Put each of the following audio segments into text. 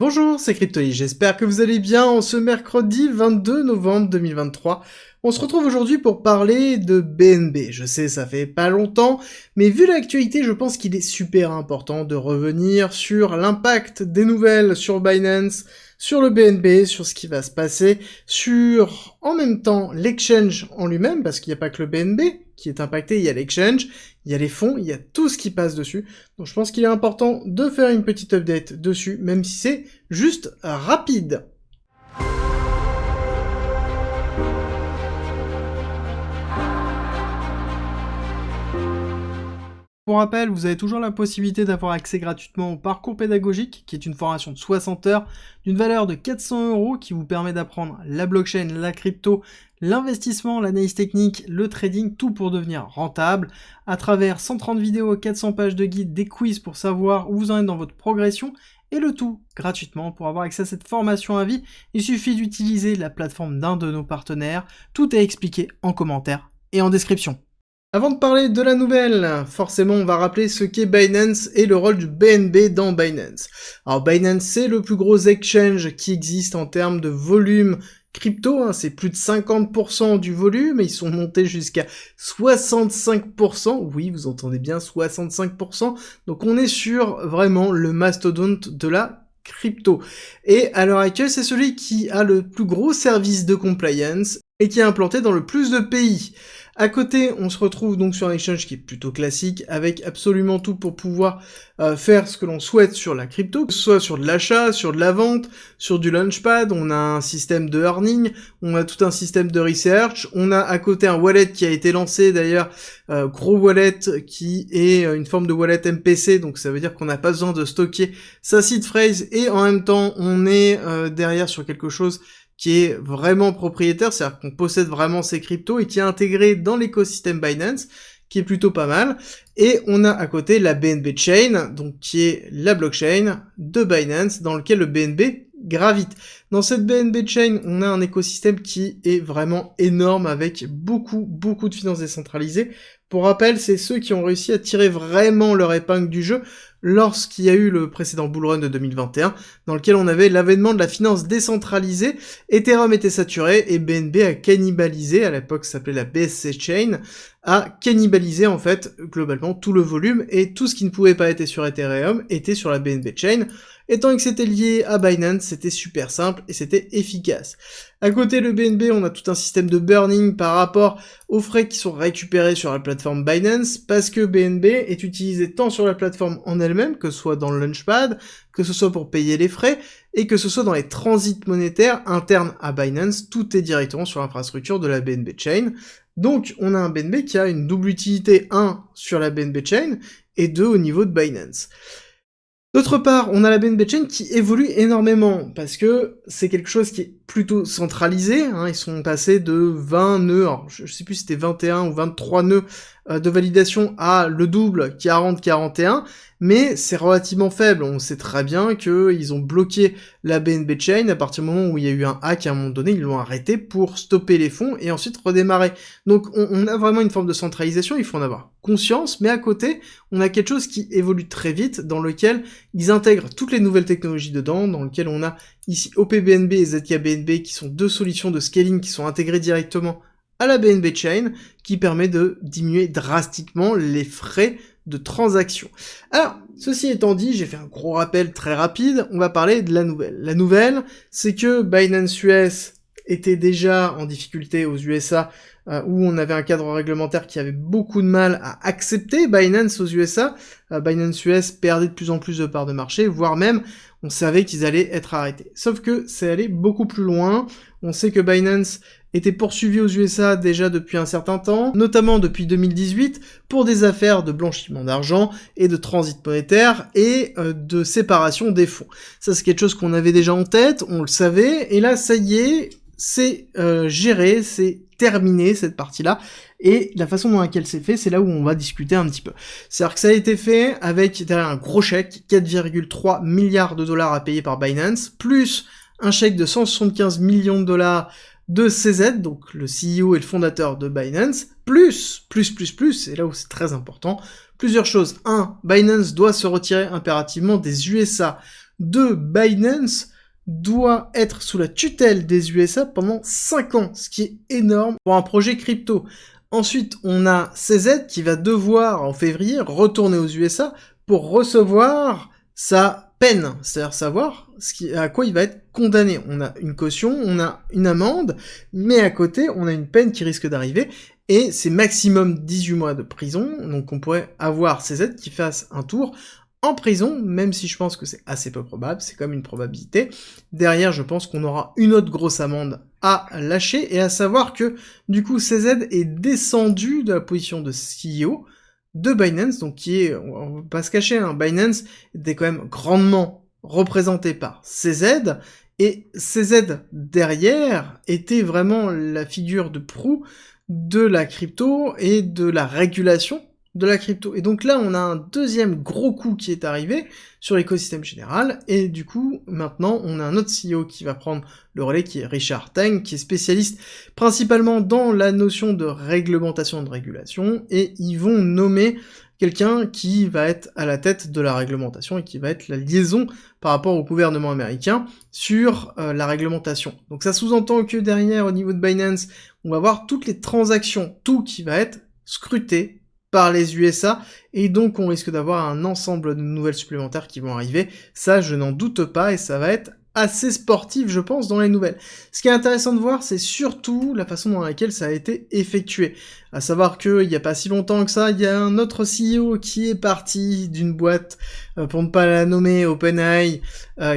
Bonjour, c'est Cryptoï, j'espère que vous allez bien en ce mercredi 22 novembre 2023. On se retrouve aujourd'hui pour parler de BNB. Je sais, ça fait pas longtemps, mais vu l'actualité, je pense qu'il est super important de revenir sur l'impact des nouvelles sur Binance, sur le BNB, sur ce qui va se passer, sur en même temps l'exchange en lui-même, parce qu'il n'y a pas que le BNB qui est impacté, il y a l'exchange, il y a les fonds, il y a tout ce qui passe dessus. Donc je pense qu'il est important de faire une petite update dessus, même si c'est juste rapide. Pour rappel, vous avez toujours la possibilité d'avoir accès gratuitement au parcours pédagogique, qui est une formation de 60 heures, d'une valeur de 400 € qui vous permet d'apprendre la blockchain, la crypto, l'investissement, l'analyse technique, le trading, tout pour devenir rentable, à travers 130 vidéos, 400 pages de guide, des quiz pour savoir où vous en êtes dans votre progression, et le tout gratuitement. Pour avoir accès à cette formation à vie, il suffit d'utiliser la plateforme d'un de nos partenaires, tout est expliqué en commentaire et en description. Avant de parler de la nouvelle, forcément on va rappeler ce qu'est Binance et le rôle du BNB dans Binance. Alors Binance c'est le plus gros exchange qui existe en termes de volume crypto, c'est plus de 50% du volume, et ils sont montés jusqu'à 65%, oui vous entendez bien 65%, donc on est sur vraiment le mastodonte de la crypto. Et à l'heure actuelle c'est celui qui a le plus gros service de compliance et qui est implanté dans le plus de pays. À côté, on se retrouve donc sur un exchange qui est plutôt classique, avec absolument tout pour pouvoir faire ce que l'on souhaite sur la crypto, que ce soit sur de l'achat, sur de la vente, sur du launchpad, on a un système de earning, on a tout un système de research, on a à côté un wallet qui a été lancé d'ailleurs, gros wallet qui est une forme de wallet MPC, donc ça veut dire qu'on n'a pas besoin de stocker sa seed phrase, et en même temps on est derrière sur quelque chose qui est vraiment propriétaire, c'est-à-dire qu'on possède vraiment ces cryptos et qui est intégré dans l'écosystème Binance, qui est plutôt pas mal. Et on a à côté la BNB Chain, donc qui est la blockchain de Binance, dans lequel le BNB gravite. Dans cette BNB Chain, on a un écosystème qui est vraiment énorme, avec beaucoup de finances décentralisées. Pour rappel, c'est ceux qui ont réussi à tirer vraiment leur épingle du jeu lorsqu'il y a eu le précédent bullrun de 2021, dans lequel on avait l'avènement de la finance décentralisée, Ethereum était saturé, et BNB a cannibalisé, à l'époque ça s'appelait la BSC Chain, a cannibalisé en fait globalement tout le volume, et tout ce qui ne pouvait pas être sur Ethereum était sur la BNB Chain. Étant que c'était lié à Binance, c'était super simple et c'était efficace. À côté le BNB, on a tout un système de burning par rapport aux frais qui sont récupérés sur la plateforme Binance, parce que BNB est utilisé tant sur la plateforme en elle-même, que ce soit dans le Launchpad, que ce soit pour payer les frais, et que ce soit dans les transits monétaires internes à Binance, tout est directement sur l'infrastructure de la BNB Chain. Donc on a un BNB qui a une double utilité, 1 sur la BNB Chain, et 2 au niveau de Binance. D'autre part, on a la BNB Chain qui évolue énormément, parce que c'est quelque chose qui est plutôt centralisé, ils sont passés de 20 nœuds, alors je sais plus si c'était 21 ou 23 nœuds de validation à le double, 40-41, mais c'est relativement faible. On sait très bien qu'ils ont bloqué la BNB Chain à partir du moment où il y a eu un hack, à un moment donné, ils l'ont arrêté pour stopper les fonds et ensuite redémarrer. Donc on a vraiment une forme de centralisation, il faut en avoir conscience, mais à côté, on a quelque chose qui évolue très vite, dans lequel ils intègrent toutes les nouvelles technologies dedans, dans lequel on a ici OPBNB et ZKBNB qui sont deux solutions de scaling qui sont intégrées directement à la BNB Chain, qui permet de diminuer drastiquement les frais de transaction. Alors, ceci étant dit, j'ai fait un gros rappel très rapide, on va parler de la nouvelle. La nouvelle, c'est que Binance US était déjà en difficulté aux USA, où on avait un cadre réglementaire qui avait beaucoup de mal à accepter Binance aux USA. Binance US perdait de plus en plus de parts de marché, voire même on savait qu'ils allaient être arrêtés. Sauf que c'est allé beaucoup plus loin. On sait que Binance était poursuivi aux USA déjà depuis un certain temps, notamment depuis 2018, pour des affaires de blanchiment d'argent et de transit monétaire et de séparation des fonds. Ça c'est quelque chose qu'on avait déjà en tête, on le savait, et là ça y est, c'est géré, c'est terminé cette partie-là, et la façon dont laquelle c'est fait, c'est là où on va discuter un petit peu. C'est-à-dire que ça a été fait avec derrière un gros chèque, 4,3 milliards de dollars à payer par Binance, plus un chèque de 175 millions de dollars de CZ, donc le CEO et le fondateur de Binance, plus, et là où c'est très important, plusieurs choses. 1. Binance doit se retirer impérativement des USA. de Binance doit être sous la tutelle des USA pendant 5 ans, ce qui est énorme pour un projet crypto. Ensuite, on a CZ qui va devoir, en février, retourner aux USA pour recevoir sa peine, c'est-à-dire savoir à quoi il va être condamné. On a une caution, on a une amende, mais à côté, on a une peine qui risque d'arriver, et c'est maximum 18 mois de prison, donc on pourrait avoir CZ qui fasse un tour en prison, même si je pense que c'est assez peu probable, c'est comme une probabilité. Derrière, je pense qu'on aura une autre grosse amende à lâcher, et à savoir que, du coup, CZ est descendu de la position de CEO de Binance, donc qui est, on va pas se cacher, hein, Binance était quand même grandement représenté par CZ, et CZ derrière était vraiment la figure de proue de la crypto et de la régulation de la crypto. Et donc là, on a un deuxième gros coup qui est arrivé sur l'écosystème général, et du coup, maintenant, on a un autre CEO qui va prendre le relais, qui est Richard Teng, qui est spécialiste principalement dans la notion de réglementation et de régulation, et ils vont nommer quelqu'un qui va être à la tête de la réglementation et qui va être la liaison par rapport au gouvernement américain sur la réglementation. Donc ça sous-entend que derrière, au niveau de Binance, on va voir toutes les transactions, tout qui va être scruté par les USA, et donc on risque d'avoir un ensemble de nouvelles supplémentaires qui vont arriver. Ça, je n'en doute pas, et ça va être assez sportif, je pense, dans les nouvelles. Ce qui est intéressant de voir, c'est surtout la façon dans laquelle ça a été effectué. À savoir qu'il n'y a pas si longtemps que ça, il y a un autre CEO qui est parti d'une boîte, pour ne pas la nommer, OpenAI,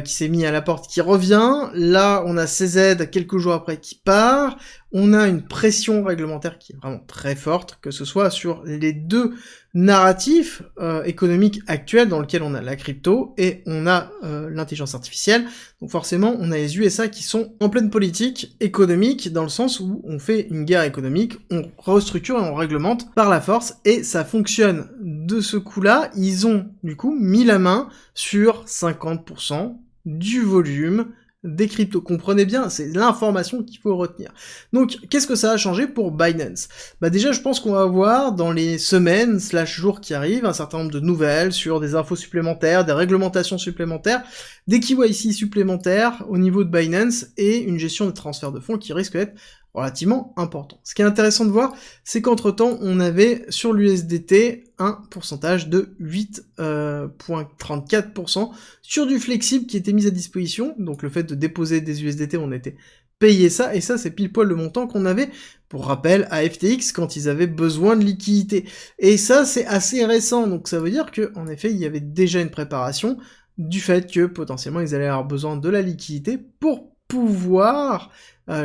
qui s'est mis à la porte, qui revient. Là, on a CZ quelques jours après qui part. On a une pression réglementaire qui est vraiment très forte, que ce soit sur les deux narratifs économiques actuels dans lesquels on a la crypto et on a l'intelligence artificielle. Donc forcément, on a les USA qui sont en pleine politique économique, dans le sens où on fait une guerre économique, on restructure et on réglemente par la force, et ça fonctionne de ce coup-là. Ils ont du coup mis la main sur 50% du volume des cryptos. Comprenez bien, c'est l'information qu'il faut retenir. Donc, qu'est-ce que ça a changé pour Binance? Bah déjà, je pense qu'on va avoir dans les semaines / jours qui arrivent un certain nombre de nouvelles sur des infos supplémentaires, des réglementations supplémentaires, des KYC supplémentaires au niveau de Binance, et une gestion des transferts de fonds qui risque d'être relativement important. Ce qui est intéressant de voir, c'est qu'entre-temps, on avait sur l'USDT un pourcentage de 8,34% sur du flexible qui était mis à disposition. Donc le fait de déposer des USDT, on était payé ça, et ça c'est pile poil le montant qu'on avait, pour rappel, à FTX quand ils avaient besoin de liquidité. Et ça c'est assez récent, donc ça veut dire que en effet il y avait déjà une préparation du fait que potentiellement ils allaient avoir besoin de la liquidité pour pouvoir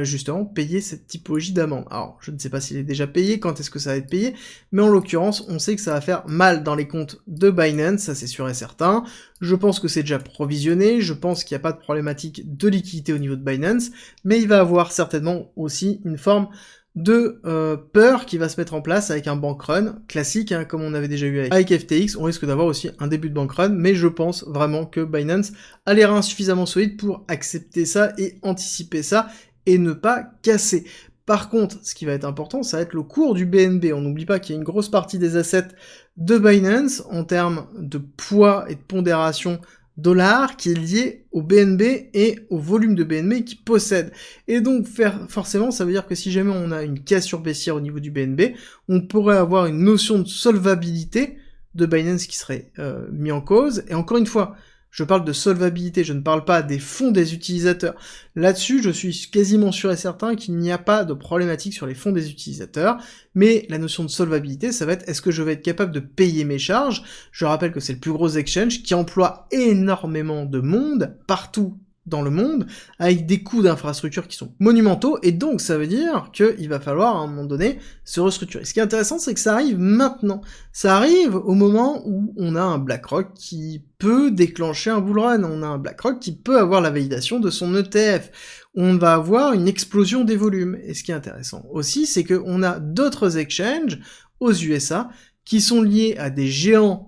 justement payer cette typologie d'amende. Alors, je ne sais pas s'il est déjà payé, quand est-ce que ça va être payé, mais en l'occurrence, on sait que ça va faire mal dans les comptes de Binance, ça c'est sûr et certain. Je pense que c'est déjà provisionné, je pense qu'il n'y a pas de problématique de liquidité au niveau de Binance, mais il va avoir certainement aussi une forme de peur qui va se mettre en place avec un bank run classique, hein, comme on avait déjà eu avec FTX. On risque d'avoir aussi un début de bank run, mais je pense vraiment que Binance a les reins suffisamment solides pour accepter ça et anticiper ça, et ne pas casser. Par contre, ce qui va être important, ça va être le cours du BNB. On n'oublie pas qu'il y a une grosse partie des assets de Binance, en termes de poids et de pondération dollar, qui est lié au BNB et au volume de BNB qu'il possède. Et donc, forcément, ça veut dire que si jamais on a une cassure baissière au niveau du BNB, on pourrait avoir une notion de solvabilité de Binance qui serait mis en cause. Et encore une fois, je parle de solvabilité, je ne parle pas des fonds des utilisateurs. Là-dessus, je suis quasiment sûr et certain qu'il n'y a pas de problématique sur les fonds des utilisateurs, mais la notion de solvabilité, ça va être, est-ce que je vais être capable de payer mes charges? Je rappelle que c'est le plus gros exchange qui emploie énormément de monde, partout dans le monde, avec des coûts d'infrastructure qui sont monumentaux, et donc ça veut dire qu'il va falloir à un moment donné se restructurer. Ce qui est intéressant, c'est que ça arrive maintenant. Ça arrive au moment où on a un BlackRock qui peut déclencher un bull run, on a un BlackRock qui peut avoir la validation de son ETF, on va avoir une explosion des volumes. Et ce qui est intéressant aussi, c'est qu'on a d'autres exchanges aux USA qui sont liés à des géants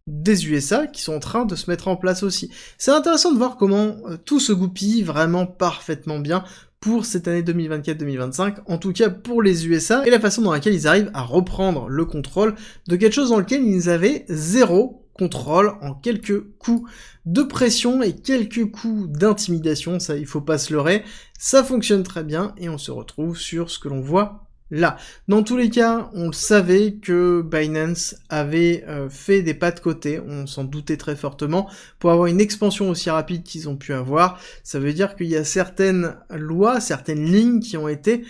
des USA qui sont en train de se mettre en place aussi. C'est intéressant de voir comment tout se goupille vraiment parfaitement bien pour cette année 2024-2025, en tout cas pour les USA, et la façon dans laquelle ils arrivent à reprendre le contrôle de quelque chose dans lequel ils avaient zéro contrôle en quelques coups de pression et quelques coups d'intimidation, ça il faut pas se leurrer, ça fonctionne très bien et on se retrouve sur ce que l'on voit là. Dans tous les cas, on le savait que Binance avait fait des pas de côté, on s'en doutait très fortement, pour avoir une expansion aussi rapide qu'ils ont pu avoir. Ça veut dire qu'il y a certaines lois, certaines lignes qui ont été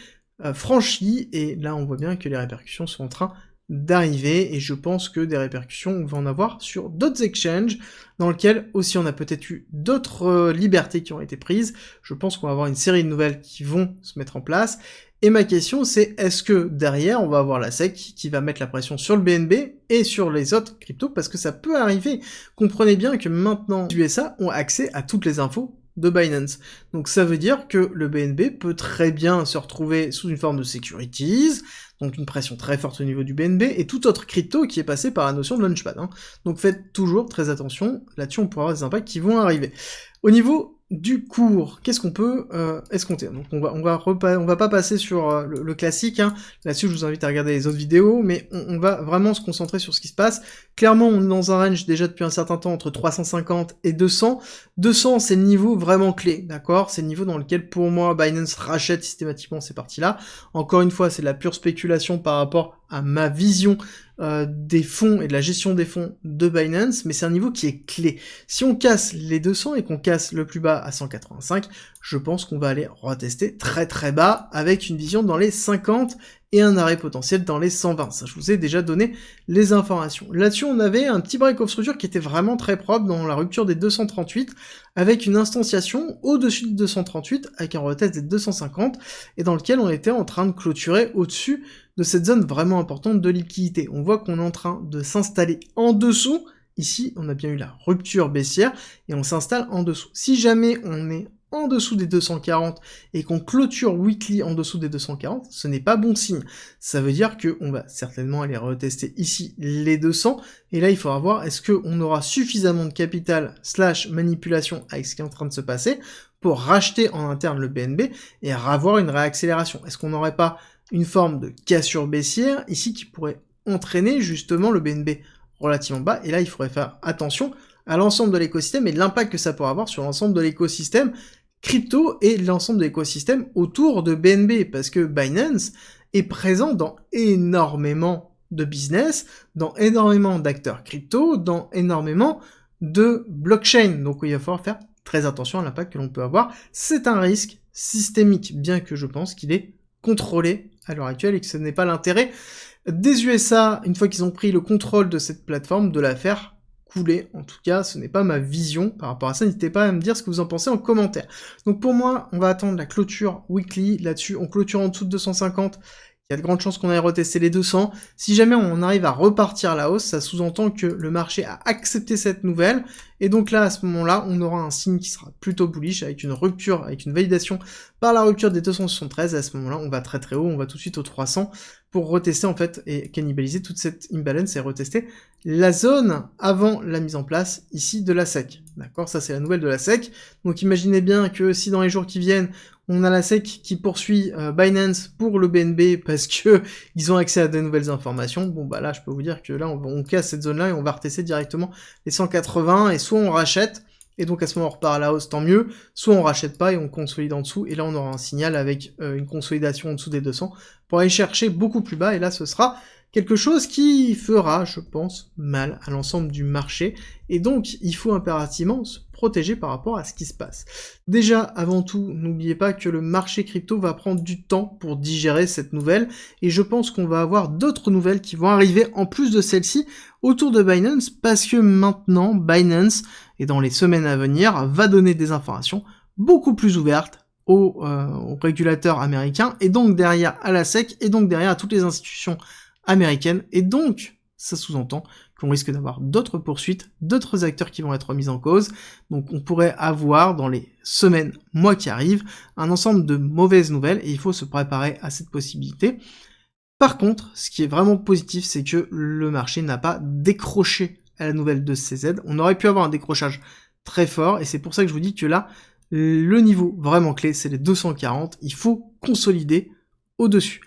franchies, et là on voit bien que les répercussions sont en train d'arriver, et je pense que des répercussions on va en avoir sur d'autres exchanges, dans lesquels aussi on a peut-être eu d'autres libertés qui ont été prises. Je pense qu'on va avoir une série de nouvelles qui vont se mettre en place, et ma question c'est, est-ce que derrière on va avoir la SEC qui va mettre la pression sur le BNB et sur les autres cryptos, parce que ça peut arriver. Comprenez bien que maintenant les USA ont accès à toutes les infos de Binance. Donc ça veut dire que le BNB peut très bien se retrouver sous une forme de securities, donc une pression très forte au niveau du BNB, et tout autre crypto qui est passé par la notion de launchpad. Donc faites toujours très attention, là-dessus on pourra avoir des impacts qui vont arriver. Au niveau du cours, qu'est-ce qu'on peut escompter? Donc on va pas passer sur le classique, là-dessus je vous invite à regarder les autres vidéos, mais on va vraiment se concentrer sur ce qui se passe. Clairement on est dans un range déjà depuis un certain temps entre 350 et 200. 200 c'est le niveau vraiment clé, d'accord? C'est le niveau dans lequel pour moi Binance rachète systématiquement ces parties-là. Encore une fois c'est de la pure spéculation par rapport à ma vision des fonds et de la gestion des fonds de Binance, mais c'est un niveau qui est clé. Si on casse les 200 et qu'on casse le plus bas à 185, je pense qu'on va aller retester très très bas avec une vision dans les 50 et un arrêt potentiel dans les 120. Ça, je vous ai déjà donné les informations. Là-dessus, on avait un petit break of structure qui était vraiment très propre dans la rupture des 238, avec une instantiation au-dessus de 238, avec un retest des 250, et dans lequel on était en train de clôturer au-dessus de cette zone vraiment importante de liquidité. On voit qu'on est en train de s'installer en dessous. Ici, on a bien eu la rupture baissière, et on s'installe en dessous. Si jamais on est en dessous des 240 et qu'on clôture weekly en dessous des 240, ce n'est pas bon signe. Ça veut dire qu'on va certainement aller retester ici les 200, et là il faudra voir est-ce qu'on aura suffisamment de capital / manipulation avec ce qui est en train de se passer pour racheter en interne le BNB et avoir une réaccélération. Est-ce qu'on n'aurait pas une forme de cassure baissière ici qui pourrait entraîner justement le BNB relativement bas, et là il faudrait faire attention à l'ensemble de l'écosystème et l'impact que ça pourrait avoir sur l'ensemble de l'écosystème crypto et l'ensemble de l'écosystème autour de BNB, parce que Binance est présent dans énormément de business, dans énormément d'acteurs crypto, dans énormément de blockchain, donc il va falloir faire très attention à l'impact que l'on peut avoir. C'est un risque systémique, bien que je pense qu'il est contrôlé à l'heure actuelle et que ce n'est pas l'intérêt des USA, une fois qu'ils ont pris le contrôle de cette plateforme, de la faire couler. En tout cas, ce n'est pas ma vision par rapport à ça. N'hésitez pas à me dire ce que vous en pensez en commentaire. Donc pour moi, on va attendre la clôture weekly. Là-dessus, on clôture en dessous de 250. Il y a de grandes chances qu'on aille retester les 200. Si jamais on arrive à repartir à la hausse, ça sous-entend que le marché a accepté cette nouvelle. Et donc là, à ce moment-là, on aura un signe qui sera plutôt bullish, avec une rupture, avec une validation par la rupture des 273. Et à ce moment-là, on va très très haut, on va tout de suite aux 300 pour retester en fait et cannibaliser toute cette imbalance et retester la zone avant la mise en place ici de la SEC. D'accord, ça c'est la nouvelle de la SEC. Donc imaginez bien que si dans les jours qui viennent, on a la SEC qui poursuit Binance pour le BNB parce que ils ont accès à de nouvelles informations, bon bah là je peux vous dire que là on casse cette zone là et on va retester directement les 180, et soit on rachète, et donc à ce moment on repart à la hausse, tant mieux, soit on rachète pas et on consolide en dessous, et là on aura un signal avec une consolidation en dessous des 200 pour aller chercher beaucoup plus bas, et là ce sera quelque chose qui fera, je pense, mal à l'ensemble du marché, et donc il faut impérativement se protéger par rapport à ce qui se passe. Déjà, avant tout, n'oubliez pas que le marché crypto va prendre du temps pour digérer cette nouvelle, et je pense qu'on va avoir d'autres nouvelles qui vont arriver en plus de celle-ci autour de Binance, parce que maintenant, Binance, et dans les semaines à venir, va donner des informations beaucoup plus ouvertes aux régulateurs américains, et donc derrière à la SEC, et donc derrière à toutes les institutions américaines, et donc ça sous-entend qu'on risque d'avoir d'autres poursuites, d'autres acteurs qui vont être mis en cause, donc on pourrait avoir dans les semaines, mois qui arrivent, un ensemble de mauvaises nouvelles, et il faut se préparer à cette possibilité. Par contre, ce qui est vraiment positif, c'est que le marché n'a pas décroché à la nouvelle de CZ, on aurait pu avoir un décrochage très fort, et c'est pour ça que je vous dis que là, le niveau vraiment clé, c'est les 240, il faut consolider au-dessus.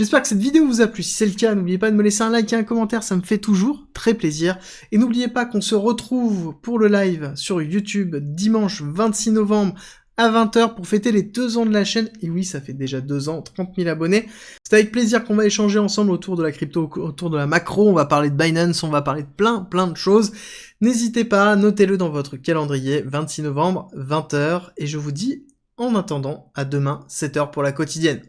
J'espère que cette vidéo vous a plu. Si c'est le cas, n'oubliez pas de me laisser un like et un commentaire, ça me fait toujours très plaisir. Et n'oubliez pas qu'on se retrouve pour le live sur YouTube dimanche 26 novembre à 20h pour fêter les 2 ans de la chaîne. Et oui, ça fait déjà 2 ans, 30 000 abonnés. C'est avec plaisir qu'on va échanger ensemble autour de la crypto, autour de la macro. On va parler de Binance, on va parler de plein de choses. N'hésitez pas, notez-le dans votre calendrier, 26 novembre, 20h. Et je vous dis, en attendant, à demain, 7h pour la quotidienne.